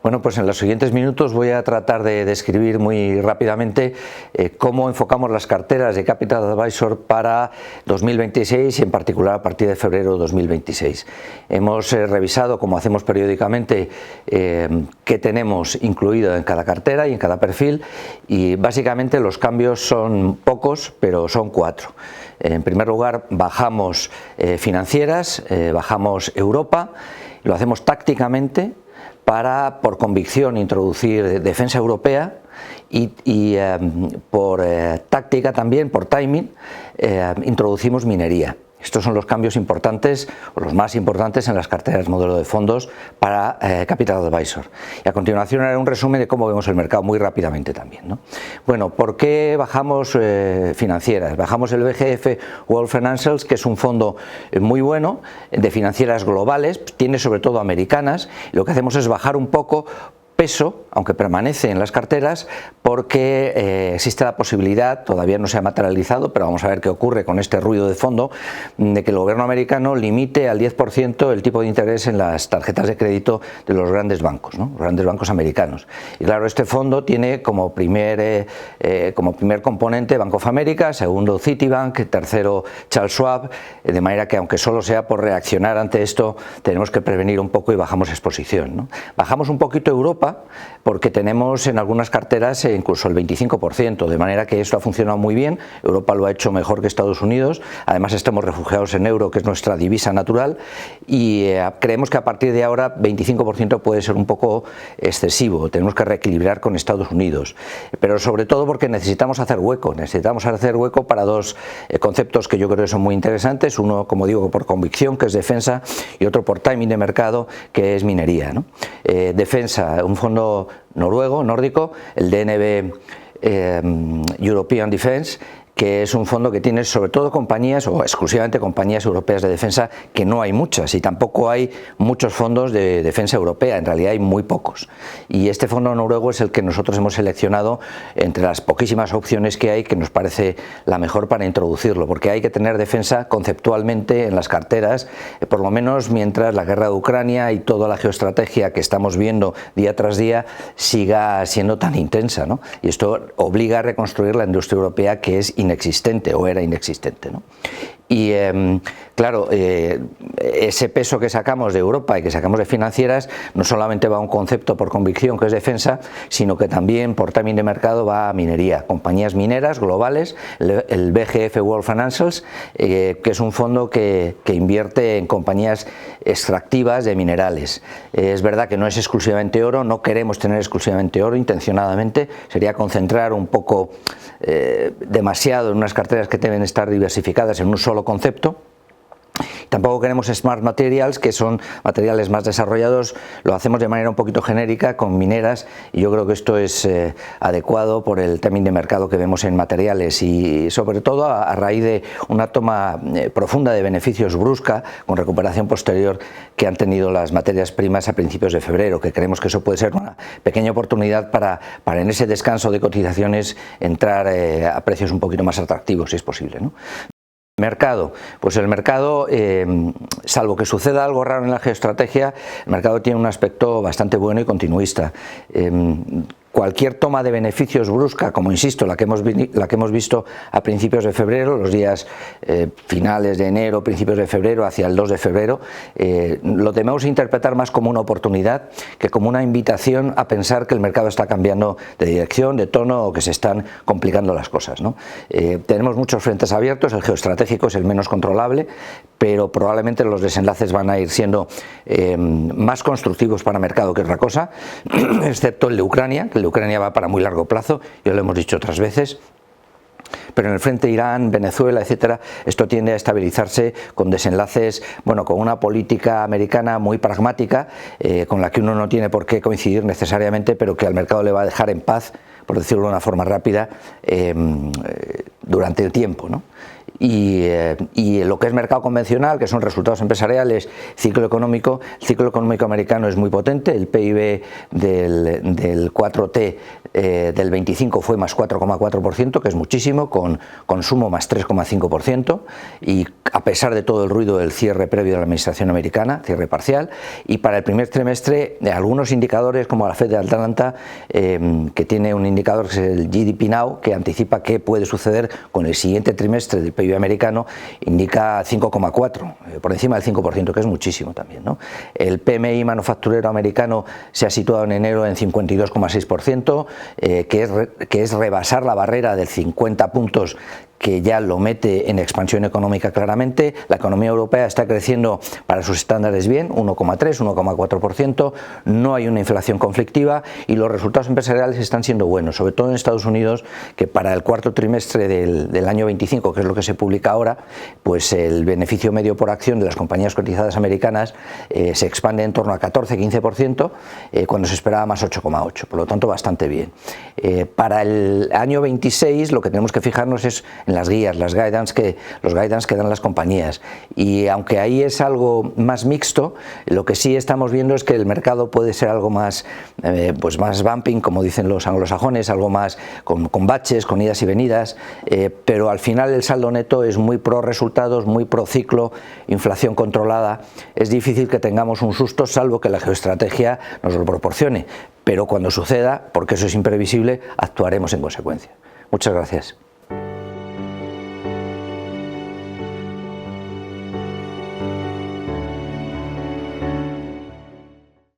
Bueno, pues en los siguientes minutos voy a tratar de describir muy rápidamente cómo enfocamos las carteras de Capital Advisor para 2026 y en particular a partir de febrero de 2026. Hemos revisado, como hacemos periódicamente, qué tenemos incluido en cada cartera y en cada perfil, y básicamente los cambios son pocos, pero son 4. En primer lugar, bajamos financieras, bajamos Europa, lo hacemos tácticamente para, por convicción, introducir defensa europea y por táctica también, por timing, introducimos minería. Estos son los cambios importantes, o los más importantes en las carteras modelo de fondos para Capital Advisor. Y a continuación haré un resumen de cómo vemos el mercado muy rápidamente también, ¿no? Bueno, ¿por qué bajamos financieras? Bajamos el BGF World Financials, que es un fondo muy bueno, de financieras globales, tiene sobre todo americanas, y lo que hacemos es bajar un poco peso, aunque permanece en las carteras, porque existe la posibilidad, todavía no se ha materializado, pero vamos a ver qué ocurre con este ruido de fondo, de que el gobierno americano limite al 10% el tipo de interés en las tarjetas de crédito de los grandes bancos, ¿no? Los grandes bancos americanos. Y claro, este fondo tiene como primer componente Bank of America, segundo Citibank, tercero Charles Schwab, de manera que aunque solo sea por reaccionar ante esto, tenemos que prevenir un poco y bajamos exposición, ¿no? Bajamos un poquito Europa, porque tenemos en algunas carteras incluso el 25%, de manera que esto ha funcionado muy bien. Europa lo ha hecho mejor que Estados Unidos, además estamos refugiados en euro, que es nuestra divisa natural, y creemos que a partir de ahora 25% puede ser un poco excesivo, tenemos que reequilibrar con Estados Unidos, pero sobre todo porque necesitamos hacer hueco para dos conceptos que yo creo que son muy interesantes, uno, como digo, por convicción, que es defensa, y otro por timing de mercado, que es minería, ¿no? Defensa, un fondo noruego, nórdico, el DNB European Defense, que es un fondo que tiene sobre todo compañías o exclusivamente compañías europeas de defensa, que no hay muchas, y tampoco hay muchos fondos de defensa europea, en realidad hay muy pocos, y este fondo noruego es el que nosotros hemos seleccionado entre las poquísimas opciones que hay, que nos parece la mejor para introducirlo, porque hay que tener defensa conceptualmente en las carteras, por lo menos mientras la guerra de Ucrania y toda la geoestrategia que estamos viendo día tras día siga siendo tan intensa, ¿no? Y esto obliga a reconstruir la industria europea, que es inexistente o era inexistente, ¿no? Y claro, ese peso que sacamos de Europa y que sacamos de financieras no solamente va a un concepto por convicción, que es defensa, sino que también por timing de mercado va a minería, compañías mineras globales, el BGF World Financials, que es un fondo que invierte en compañías extractivas de minerales. Es verdad que no es exclusivamente oro, no queremos tener exclusivamente oro intencionadamente, sería concentrar un poco demasiado en unas carteras que deben estar diversificadas en un solo concepto. Tampoco queremos Smart Materials, que son materiales más desarrollados, lo hacemos de manera un poquito genérica con mineras, y yo creo que esto es adecuado por el timing de mercado que vemos en materiales, y sobre todo a raíz de una toma profunda de beneficios brusca con recuperación posterior que han tenido las materias primas a principios de febrero, que creemos que eso puede ser una pequeña oportunidad para en ese descanso de cotizaciones entrar a precios un poquito más atractivos, si es posible, ¿no? Mercado, pues el mercado, salvo que suceda algo raro en la geoestrategia, el mercado tiene un aspecto bastante bueno y continuista. Cualquier toma de beneficios brusca, como insisto, la que hemos visto a principios de febrero, los días finales de enero, principios de febrero, hacia el 2 de febrero, lo debemos interpretar más como una oportunidad que como una invitación a pensar que el mercado está cambiando de dirección, de tono, o que se están complicando las cosas, ¿no? Tenemos muchos frentes abiertos, el geoestratégico es el menos controlable, pero probablemente los desenlaces van a ir siendo más constructivos para el mercado que otra cosa, excepto el de Ucrania, que el de Ucrania va para muy largo plazo, ya lo hemos dicho otras veces. Pero en el frente Irán, Venezuela, etcétera, esto tiende a estabilizarse con desenlaces, bueno, con una política americana muy pragmática, con la que uno no tiene por qué coincidir necesariamente, pero que al mercado le va a dejar en paz, por decirlo de una forma rápida, durante el tiempo, ¿no? Y lo que es mercado convencional, que son resultados empresariales, ciclo económico, el ciclo económico americano es muy potente, el PIB del 4T del 25 fue más 4,4%, que es muchísimo, con consumo más 3,5%, y a pesar de todo el ruido del cierre previo de la administración americana, cierre parcial. Y para el primer trimestre, algunos indicadores como la Fed de Atlanta, que tiene un indicador que es el GDP Now, que anticipa qué puede suceder con el siguiente trimestre del PIB americano, indica 5,4%, por encima del 5%, que es muchísimo también, ¿no? El PMI manufacturero americano se ha situado en enero en 52,6%, que es rebasar la barrera de 50 puntos que ya lo mete en expansión económica claramente. La economía europea está creciendo para sus estándares bien, 1,3, 1,4%, no hay una inflación conflictiva y los resultados empresariales están siendo buenos, sobre todo en Estados Unidos, que para el cuarto trimestre del año 25, que es lo que se publica ahora, pues el beneficio medio por acción de las compañías cotizadas americanas se expande en torno a 14-15%, cuando se esperaba más 8,8%, por lo tanto bastante bien. Para el año 26 lo que tenemos que fijarnos es en las guías, los guidance que dan las compañías, y aunque ahí es algo más mixto, lo que sí estamos viendo es que el mercado puede ser algo más, pues más bumping, como dicen los anglosajones, algo más con baches, con idas y venidas, pero al final el saldo neto es muy pro resultados, muy pro ciclo, inflación controlada. Es difícil que tengamos un susto, salvo que la geoestrategia nos lo proporcione, pero cuando suceda, porque eso es imprevisible, actuaremos en consecuencia. Muchas gracias.